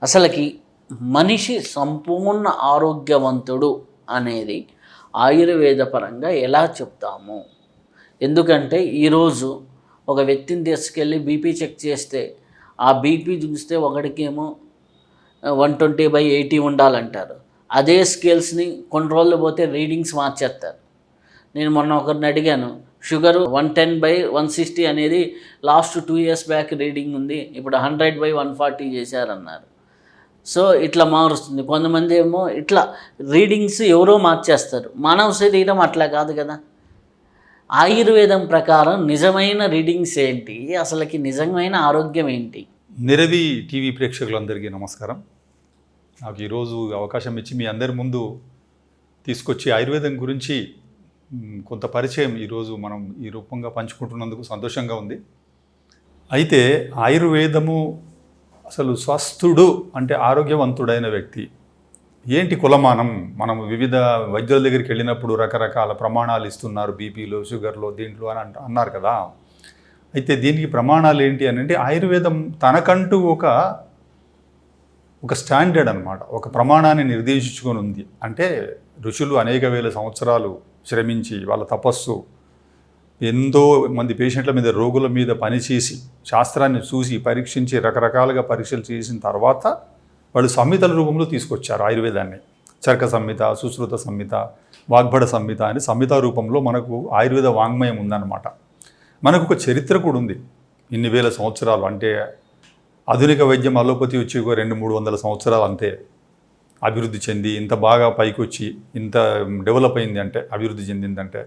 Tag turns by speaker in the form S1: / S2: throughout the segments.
S1: అసలుకి మనిషి సంపూర్ణ ఆరోగ్యవంతుడు అనేది ఆయుర్వేద పరంగా ఎలా చెప్తాము? ఎందుకంటే ఈరోజు ఒక వ్యక్తిని తీసుకెళ్ళి బీపీ చెక్ చేస్తే ఆ బీపీ చూస్తే ఒకడికేమో 120/80 ఉండాలంటారు. అదే స్కేల్స్ని కొన్ని రోజులు పోతే రీడింగ్స్ మార్చేస్తారు. నేను మొన్న ఒకరిని అడిగాను, షుగరు 110/160 అనేది లాస్ట్ 2 years బ్యాక్ రీడింగ్ ఉంది, ఇప్పుడు 100/140 చేశారన్నారు. సో ఇట్లా మారుస్తుంది. కొంతమంది ఏమో ఇట్లా రీడింగ్స్ ఎవరో మార్చేస్తారు. మానవ శరీరం అట్లా కాదు కదా. ఆయుర్వేదం ప్రకారం నిజమైన రీడింగ్స్ ఏంటి, అసలుకి నిజమైన ఆరోగ్యం ఏంటి?
S2: నిరవి టీవీ ప్రేక్షకులందరికీ నమస్కారం. నాకు ఈరోజు అవకాశం ఇచ్చి మీ అందరి ముందు తీసుకొచ్చి ఆయుర్వేదం గురించి కొంత పరిచయం ఈరోజు మనం ఈ రూపంగా పంచుకుంటున్నందుకు సంతోషంగా ఉంది. అయితే ఆయుర్వేదము అసలు స్వస్థుడు అంటే ఆరోగ్యవంతుడైన వ్యక్తి ఏంటి కులమానం? మనం వివిధ వైద్యుల దగ్గరికి వెళ్ళినప్పుడు రకరకాల ప్రమాణాలు ఇస్తున్నారు, బీపీలో, షుగర్లో, దీంట్లో అని అన్నారు కదా. అయితే దీనికి ప్రమాణాలు ఏంటి అని అంటే ఆయుర్వేదం తనకంటూ ఒక స్టాండర్డ్ అనమాట, ఒక ప్రమాణాన్ని నిర్దేశించుకొని ఉంది. అంటే ఋషులు అనేక వేల సంవత్సరాలు శ్రమించి వాళ్ళ తపస్సు ఎంతో మంది పేషెంట్ల మీద, రోగుల మీద పనిచేసి శాస్త్రాన్ని చూసి పరీక్షించి రకరకాలుగా పరీక్షలు చేసిన తర్వాత వాళ్ళు సంహితల రూపంలో తీసుకొచ్చారు ఆయుర్వేదాన్ని. చరక సంహిత, సుశ్రుత సంహిత, వాగ్భడ సంహిత అని సంహిత రూపంలో మనకు ఆయుర్వేద వాంగ్మయం ఉందన్నమాట. మనకు ఒక చరిత్ర కూడా ఉంది. ఇన్ని వేల సంవత్సరాలు అంటే ఆధునిక వైద్యం అలోపతి వచ్చి ఒక 200-300 సంవత్సరాలు అంతే అభివృద్ధి చెంది ఇంత బాగా పైకి వచ్చి ఇంత డెవలప్ అయింది అంటే, అభివృద్ధి చెందిందంటే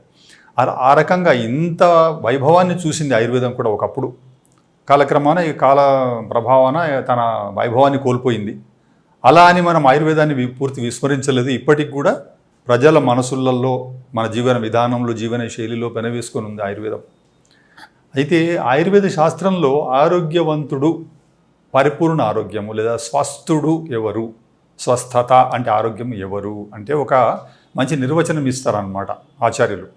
S2: ఆ రకంగా ఇంత వైభవాన్ని చూసింది ఆయుర్వేదం కూడా ఒకప్పుడు. కాలక్రమాన ఈ కాల ప్రభావాన తన వైభవాన్ని కోల్పోయింది. అలా అని మనం ఆయుర్వేదాన్ని పూర్తి విస్మరించలేదు. ఇప్పటికి కూడా ప్రజల మనసులలో, మన జీవన విధానంలో, జీవన శైలిలో పెనవేసుకొని ఉంది ఆయుర్వేదం. అయితే ఆయుర్వేద శాస్త్రంలో ఆరోగ్యవంతుడు, పరిపూర్ణ ఆరోగ్యము లేదా స్వస్థుడు ఎవరు, స్వస్థత అంటే ఆరోగ్యం ఎవరు అంటే ఒక మంచి నిర్వచనం ఇస్తారన్నమాట ఆచార్యులు.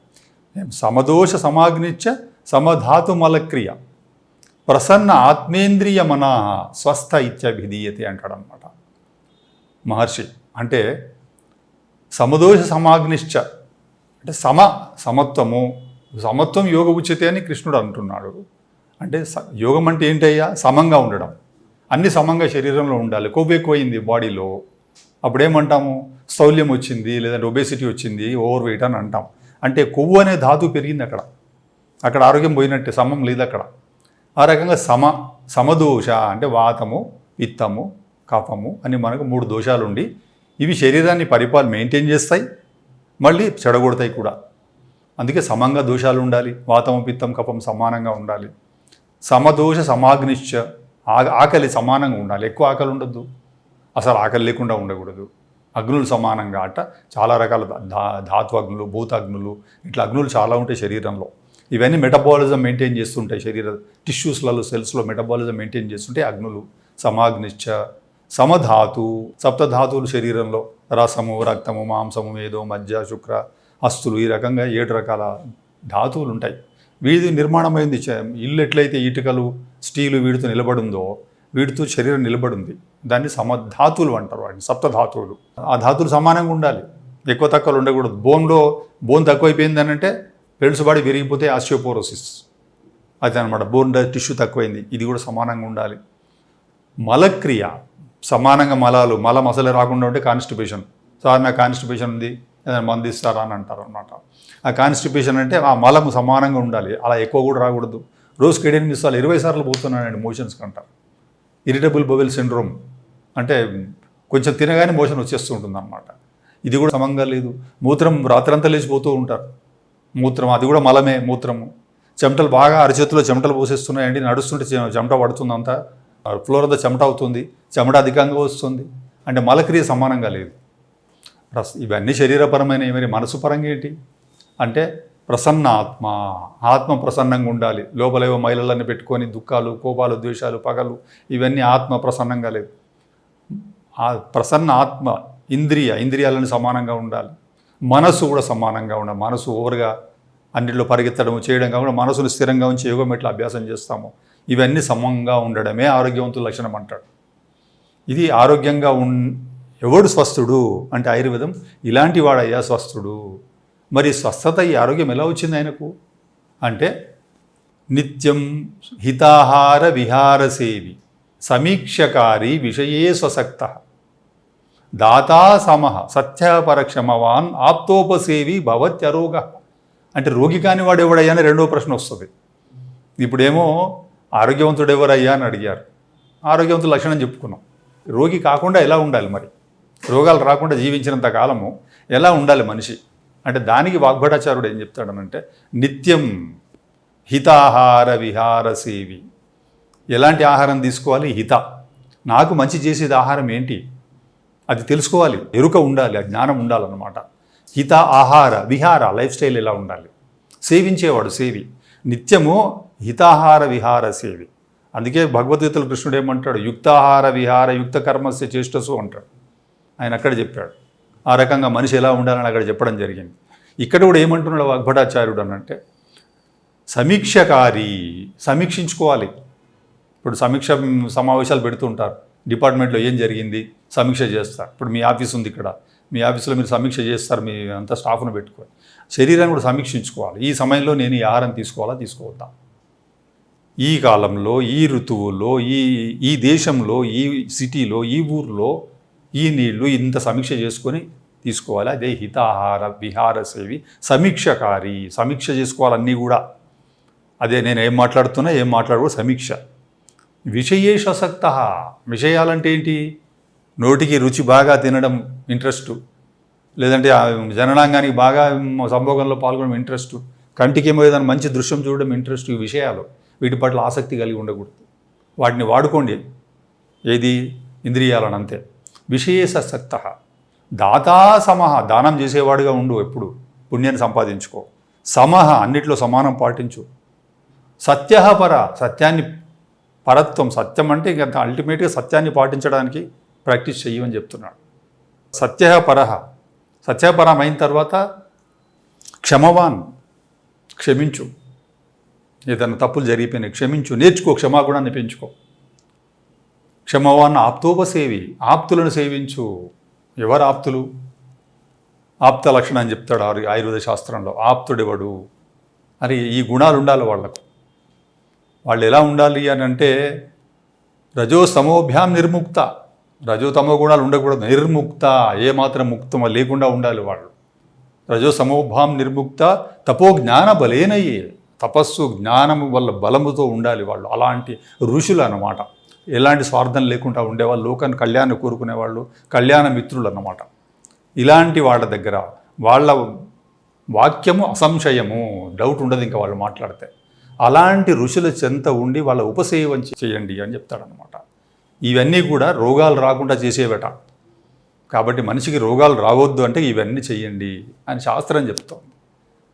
S2: సమదోష సమాగ్నిచ్చ సమధాతు మలక్రియ ప్రసన్న ఆత్మేంద్రియ మనా స్వస్థ ఇత్యభిధీయతే అంటాడనమాట మహర్షి. అంటే సమదోష సమాగ్నిశ్చ అంటే సమత్వం యోగ ఉచ్యతే అని కృష్ణుడు అంటున్నాడు. అంటే యోగం అంటే ఏంటయ్యా? సమంగా ఉండడం, అన్ని సమంగా శరీరంలో ఉండాలి. కొవ్వు ఎక్కువైంది బాడీలో, అప్పుడేమంటాము? స్థౌల్యం వచ్చింది, లేదంటే ఒబేసిటీ వచ్చింది, ఓవర్ వెయిట్ అని అంటాం. అంటే కొవ్వు అనే ధాతువు పెరిగింది అక్కడ ఆరోగ్యం పోయినట్టే, సమం లేదు అక్కడ. ఆ రకంగా సమదోష అంటే వాతము, పిత్తము, కఫము అని మనకు 3 దోషాలు ఉండి ఇవి శరీరాన్ని మెయింటైన్ చేస్తాయి, మళ్ళీ చెడగొడతాయి కూడా. అందుకే సమంగా దోషాలు ఉండాలి. వాతము, పిత్తం, కఫం సమానంగా ఉండాలి. సమదోష సమాగ్నిశ్చ ఆకలి సమానంగా ఉండాలి. ఎక్కువ ఆకలి ఉండొద్దు, అసలు ఆకలి లేకుండా ఉండకూడదు. అగ్నులు సమానంగా అట్ట చాలా రకాల ధాతు అగ్నులు, భూతాగ్నులు, ఇట్లా అగ్నులు చాలా ఉంటాయి శరీరంలో. ఇవన్నీ మెటబాలిజం మెయింటైన్ చేస్తుంటాయి. శరీర టిష్యూస్లలో, సెల్స్లో మెటబాలిజం మెయింటైన్ చేస్తుంటే అగ్నులు. సమాగ్నిశ్చ సమధాతు, సప్తధాతువులు శరీరంలో రసము, రక్తము, మాంసము, మేధో, మజ్జ, శుక్ర, అస్తులు, ఈ రకంగా 7 రకాల ధాతువులు ఉంటాయి. వీటి నిర్మాణమైంది ఇల్లు ఎట్లయితే ఇటుకలు, స్టీలు వీటితో నిలబడిందో వీటితో శరీరం నిలబడింది. దాన్ని సమధాతువులు అంటారు. వాటిని సప్తధాతువులు. ఆ ధాతువులు సమానంగా ఉండాలి, ఎక్కువ తక్కువలు ఉండకూడదు. బోన్ తక్కువైపోయింది అని అంటే పెల్సుబాడి విరిగిపోతే ఆస్టియోపోరోసిస్ అది అనమాట. బోన్ టిష్యూ తక్కువైంది, ఇది కూడా సమానంగా ఉండాలి. మలక్రియ సమానంగా, మలం అసలే రాకుండా ఉంటే కాన్స్టిపేషన్. సార్ నాకు కాన్స్టిపేషన్ ఉంది, ఏదైనా మందు ఇస్తారా అని అంటారు అన్నమాట. ఆ కాన్స్టిపేషన్ అంటే ఆ మలం సమానంగా ఉండాలి, అలా ఎక్కువ కూడా రాకూడదు. రోజుకి 8 సార్లు 20 సార్లు పోతున్నానండి మోషన్స్ కంటారు. ఇరిటబుల్ బౌల్ సిండ్రోమ్ అంటే కొంచెం తినగానే మోషన్ వచ్చేస్తూ ఉంటుంది అన్నమాట. ఇది కూడా సమంగా లేదు. మూత్రం రాత్రంతా లేచిపోతూ ఉంటారు. మూత్రం అది కూడా మలమే. మూత్రము, చెమటలు బాగా అరచేతిలో చెమటలు పోసేస్తున్నాయండి, నడుస్తుంటే చెమట పడుతుంది, అంతా ఫ్లోర్ అంతా చెమట అవుతుంది, చెమట అధికంగా వస్తుంది. అంటే మలక్రియ సమానంగా లేదు. ఇవన్నీ శరీరపరమైన. మరి మనసు పరంగా ఏంటి అంటే ప్రసన్న ఆత్మ ప్రసన్నంగా ఉండాలి. లోపలేవో మైలలన్నీ పెట్టుకొని దుఃఖాలు, కోపాలు, ద్వేషాలు, పగలు, ఇవన్నీ ఆత్మ ప్రసన్నంగా లేదు. ఆ ప్రసన్న ఆత్మ ఇంద్రియాలను సమానంగా ఉండాలి. మనసు కూడా సమానంగా ఉండాలి. మనసు ఓవర్గా అన్నింటిలో పరిగెత్తడం చేయడం కాకుండా మనసును స్థిరంగా ఉంచి యోగం ఎట్లా అభ్యాసం చేస్తామో ఇవన్నీ సమంగా ఉండడమే ఆరోగ్యవంతుల లక్షణం అంటాడు. ఇది ఆరోగ్యంగా ఎవడు స్వస్థుడు అంటే ఆయుర్వేదం ఇలాంటి వాడయ్యా స్వస్థుడు. మరి స్వస్థత ఈ ఆరోగ్యం ఎలా వచ్చింది ఆయనకు అంటే నిత్యం హితాహార విహారసేవి సమీక్షకారి విషయే స్వసక్త దాతా సమః సత్యపరక్షమవాన్ ఆప్తోపసేవి భవత్యరోగ. అంటే రోగి కాని వాడు ఎవడయ్యా అని రెండో ప్రశ్న వస్తుంది. ఇప్పుడేమో ఆరోగ్యవంతుడు ఎవరయ్యా అని అడిగారు, ఆరోగ్యవంతుల లక్షణం చెప్పుకున్నాం. రోగి కాకుండా ఎలా ఉండాలి మరి, రోగాలు రాకుండా జీవించినంత కాలము ఎలా ఉండాలి మనిషి అంటే దానికి వాగ్భటాచార్యుడు ఏం చెప్తాడనంటే నిత్యం హితాహార విహార సేవి. ఎలాంటి ఆహారం తీసుకోవాలి, హిత, నాకు మంచి చేసేది ఆహారం ఏంటి అది తెలుసుకోవాలి, ఎరుక ఉండాలి, ఆ జ్ఞానం ఉండాలన్నమాట. హిత ఆహార విహార లైఫ్ స్టైల్ ఎలా ఉండాలి, సేవించేవాడు సేవి, నిత్యము హితాహార విహార సేవి. అందుకే భగవద్గీతలో కృష్ణుడు ఏమంటాడు, యుక్తాహార విహార యుక్త కర్మస్య చేష్టసు అంటాడు. ఆయన అక్కడ చెప్పాడు ఆ రకంగా మనిషి ఎలా ఉండాలని అక్కడ చెప్పడం జరిగింది. ఇక్కడ కూడా ఏమంటున్నాడు వాగ్భటాచార్యుడు అనంటే సమీక్షకారి, సమీక్షించుకోవాలి. ఇప్పుడు సమీక్ష సమావేశాలు పెడుతుంటారు, డిపార్ట్మెంట్లో ఏం జరిగింది సమీక్ష చేస్తారు. ఇప్పుడు మీ ఆఫీస్ ఉంది, ఇక్కడ మీ ఆఫీస్లో మీరు సమీక్ష చేస్తారు, మీ అంతా స్టాఫ్ను పెట్టుకొని. శరీరాన్ని కూడా సమీక్షించుకోవాలి. ఈ సమయంలో నేను ఈ ఆహారం తీసుకోవాలా తీసుకోవద్దా, ఈ కాలంలో ఈ ఋతువులో ఈ దేశంలో ఈ సిటీలో ఈ ఊర్లో ఈ నీళ్లు ఇంత సమీక్ష చేసుకొని తీసుకోవాలి. అదే హితాహార విహార సేవి సమీక్షకారి, సమీక్ష చేసుకోవాలన్నీ కూడా. అదే నేను ఏం మాట్లాడుతున్నా ఏం మాట్లాడు సమీక్ష. విషయేషసక్త, విషయాలంటే ఏంటి, నోటికి రుచి బాగా తినడం ఇంట్రెస్టు, లేదంటే జననాంగానికి బాగా సంభోగంలో పాల్గొనడం ఇంట్రెస్టు, కంటికేమో ఏదైనా మంచి దృశ్యం చూడడం ఇంట్రెస్ట్. ఈ విషయాలు వీటి పట్ల ఆసక్తి కలిగి ఉండకూడదు. వాటిని వాడుకోండి, ఏది ఇంద్రియాలను అంతే. విషయేషసక్త దాతా సమః, దానం చేసేవాడుగా ఉండు, ఎప్పుడు పుణ్యాన్ని సంపాదించుకో. సమః, అన్నిట్లో సమానం పాటించు. సత్యః పర, సత్యాన్ని పరత్వం, సత్యం అంటే ఇంకా అల్టిమేట్గా సత్యాన్ని పాటించడానికి ప్రాక్టీస్ చెయ్యమని చెప్తున్నాడు. సత్యః పరః, సత్యపరం అయిన తర్వాత క్షమవాన్, క్షమించు. ఏదైనా తప్పులు జరిగిపోయినాయి క్షమించు, నేర్చుకో, క్షమాగుణాన్ని పెంచుకో. క్షమవాన్ ఆప్తోపసేవి, ఆప్తులను సేవించు. ఎవరు ఆప్తులు, ఆప్త లక్షణం అని చెప్తాడు ఆయుర్వేద శాస్త్రంలో. ఆప్తుడెవడు అని ఈ గుణాలు ఉండాలి వాళ్లకు. వాళ్ళు ఎలా ఉండాలి అని అంటే రజో సమోభ్యాం నిర్ముక్త, రజో తమో గుణాలు ఉండకూడదు, నిర్ముక్త, ఏమాత్రం ముక్తం లేకుండా ఉండాలి వాళ్ళు. రజో సమోభాం నిర్ముక్త తపో జ్ఞాన బలేనయ్యే, తపస్సు జ్ఞానము వల్ల బలముతో ఉండాలి వాళ్ళు. అలాంటి ఋషులు అన్నమాట, ఎలాంటి స్వార్థం లేకుండా ఉండేవాళ్ళు, లోకాన్ని కళ్యాణం కోరుకునేవాళ్ళు, కళ్యాణ మిత్రులు అన్నమాట. ఇలాంటి వాళ్ళ దగ్గర వాళ్ళ వాక్యము అసంశయము, డౌట్ ఉండదు ఇంకా వాళ్ళు మాట్లాడితే. అలాంటి ఋషుల చెంత ఉండి వాళ్ళ ఉపసేవం చేయండి అని చెప్తాడనమాట. ఇవన్నీ కూడా రోగాలు రాకుండా చేసేవట. కాబట్టి మనిషికి రోగాలు రావద్దు అంటే ఇవన్నీ చెయ్యండి అని శాస్త్రం చెప్తోంది.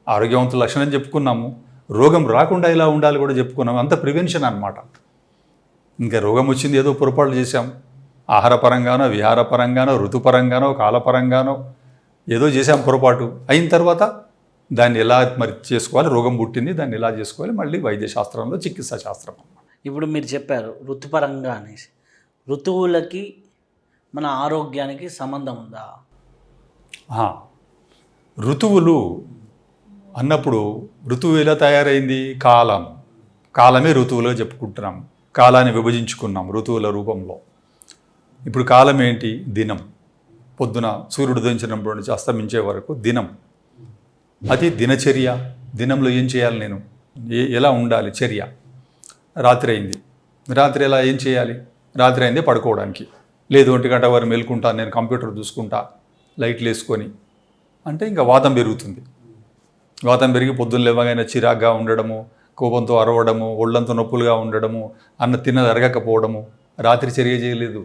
S2: ఆరోగ్యవంతుల లక్షణం చెప్పుకున్నాము, రోగం రాకుండా ఇలా ఉండాలి కూడా చెప్పుకున్నాము. అంత ప్రివెన్షన్ అన్నమాట. ఇంకా రోగం వచ్చింది ఏదో పొరపాట్లు చేశాం, ఆహారపరంగానో విహారపరంగానో ఋతుపరంగానో కాలపరంగానో ఏదో చేసాం పొరపాటు. అయిన తర్వాత దాన్ని ఎలా మరి చేసుకోవాలి, రోగం పుట్టింది దాన్ని ఎలా చేసుకోవాలి, మళ్ళీ వైద్యశాస్త్రంలో చికిత్సా శాస్త్రం.
S1: ఇప్పుడు మీరు చెప్పారు ఋతుపరంగా అనేసి, ఋతువులకి మన ఆరోగ్యానికి సంబంధం ఉందా?
S2: ఋతువులు అన్నప్పుడు ఋతువు ఎలా తయారైంది, కాలమే ఋతువులో చెప్పుకుంటున్నాం. కాలాన్ని విభజించుకున్నాం ఋతువుల రూపంలో. ఇప్పుడు కాలం ఏంటి, దినం. పొద్దున సూర్యుడు ఉదయించినప్పటి నుంచి అస్తమించే వరకు దినం. అది దినచర్య. దినంలో ఏం చేయాలి నేను, ఎలా ఉండాలి చర్య. రాత్రి అయింది, రాత్రి ఎలా ఏం చేయాలి, రాత్రి అయిందే పడుకోవడానికి, లేదు 1 గంట వరకు మేలుకుంటాను నేను, కంప్యూటర్ చూసుకుంటా లైట్లు వేసుకొని అంటే ఇంకా వాతం పెరుగుతుంది. వాతం పెరిగి పొద్దున్న లేవగానే చిరాగ్గా ఉండడము, కోపంతో అరవడము, ఒళ్ళంతా నొప్పులుగా ఉండడము, తిన్నది అరగకపోవడము, రాత్రి చర్య చేయలేదు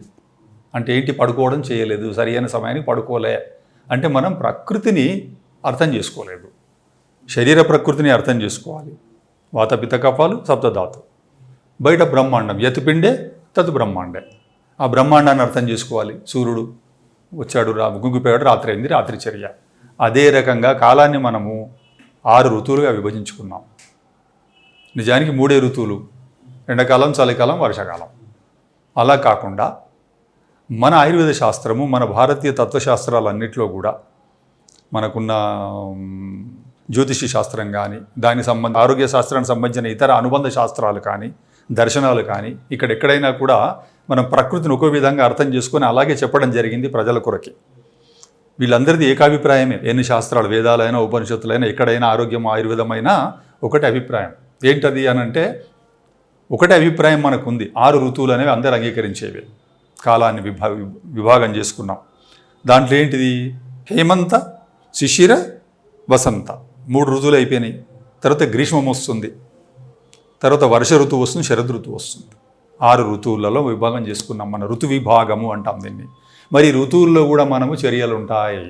S2: అంటే ఏంటి, పడుకోవడం చేయలేదు, సరైన సమయానికి పడుకోలే అంటే మనం ప్రకృతిని అర్థం చేసుకోలేదు. శరీర ప్రకృతిని అర్థం చేసుకోవాలి. వాత పిత్త కఫాలు సప్తధాతు, బయట బ్రహ్మాండం, యతిపిండే తత్ బ్రహ్మాండే. ఆ బ్రహ్మాండాన్ని అర్థం చేసుకోవాలి. సూర్యుడు వచ్చాడు, గుంగిపోయాడు, రాత్రి అయింది, రాత్రి చర్య. అదే రకంగా కాలాన్ని మనము 6 ఋతువులుగా విభజించుకున్నాం. నిజానికి 3 ఋతువులు, ఎండాకాలం, చలికాలం, వర్షాకాలం. అలా కాకుండా మన ఆయుర్వేద శాస్త్రము, మన భారతీయ తత్వశాస్త్రాలన్నింటిలో కూడా మనకున్న జ్యోతిషి శాస్త్రం కానీ, దానికి ఆరోగ్య శాస్త్రానికి సంబంధించిన ఇతర అనుబంధ శాస్త్రాలు కానీ, దర్శనాలు కానీ, ఇక్కడ ఎక్కడైనా కూడా మనం ప్రకృతిని ఒక్కో విధంగా అర్థం చేసుకొని అలాగే చెప్పడం జరిగింది ప్రజల కొరకి. వీళ్ళందరిది ఏకాభిప్రాయమే. ఎన్ని శాస్త్రాలు, వేదాలైనా ఉపనిషత్తులైనా, ఎక్కడైనా ఆరోగ్యం ఆయుర్వేదమైనా ఒకటే అభిప్రాయం. ఏంటది అని అంటే, ఒకటే అభిప్రాయం మనకుంది. 6 ఋతువులు అనేవి అందరూ అంగీకరించేవి. కాలాన్ని విభాగం చేసుకున్నాం. దాంట్లో ఏంటిది? హేమంత, శిశిర, వసంత 3 ఋతువులు అయిపోయినాయి. తర్వాత గ్రీష్మం వస్తుంది, తర్వాత వర్ష ఋతువు వస్తుంది, శరద్ ఋతువు వస్తుంది. 6 ఋతువులలో విభాగం చేసుకున్నాం. మన ఋతు విభాగము అంటాం దీన్ని. మరి ఋతువుల్లో కూడా మనము చర్యలు ఉంటాయి.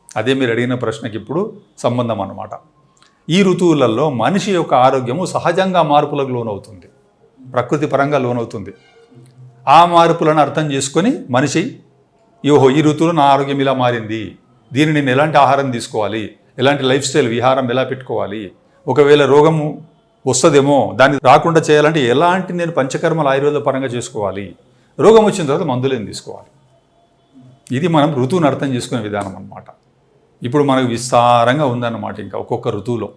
S2: అదే మీరు అడిగిన ప్రశ్నకి ఇప్పుడు సంబంధం అన్నమాట. ఈ ఋతువులలో మనిషి యొక్క ఆరోగ్యము సహజంగా మార్పులకు లోనవుతుంది, ప్రకృతి పరంగా లోనవుతుంది. ఆ మార్పులను అర్థం చేసుకొని మనిషి, యోహో ఈ ఋతువులో నా ఆరోగ్యం ఇలా మారింది, దీన్ని నేను ఎలాంటి ఆహారం తీసుకోవాలి, ఎలాంటి లైఫ్ స్టైల్ విహారం ఎలా పెట్టుకోవాలి, ఒకవేళ రోగము వస్తుందేమో దాన్ని రాకుండా చేయాలంటే ఎలాంటి నేను పంచకర్మలు ఆయుర్వేద పరంగా చేసుకోవాలి, రోగం వచ్చిన తర్వాత మందులేం తీసుకోవాలి. ఇది మనం ఋతువుని అర్థం చేసుకునే విధానం అన్నమాట. ఇప్పుడు మనకు విస్తారంగా ఉందన్నమాట ఇంకా ఒక్కొక్క ఋతువులో.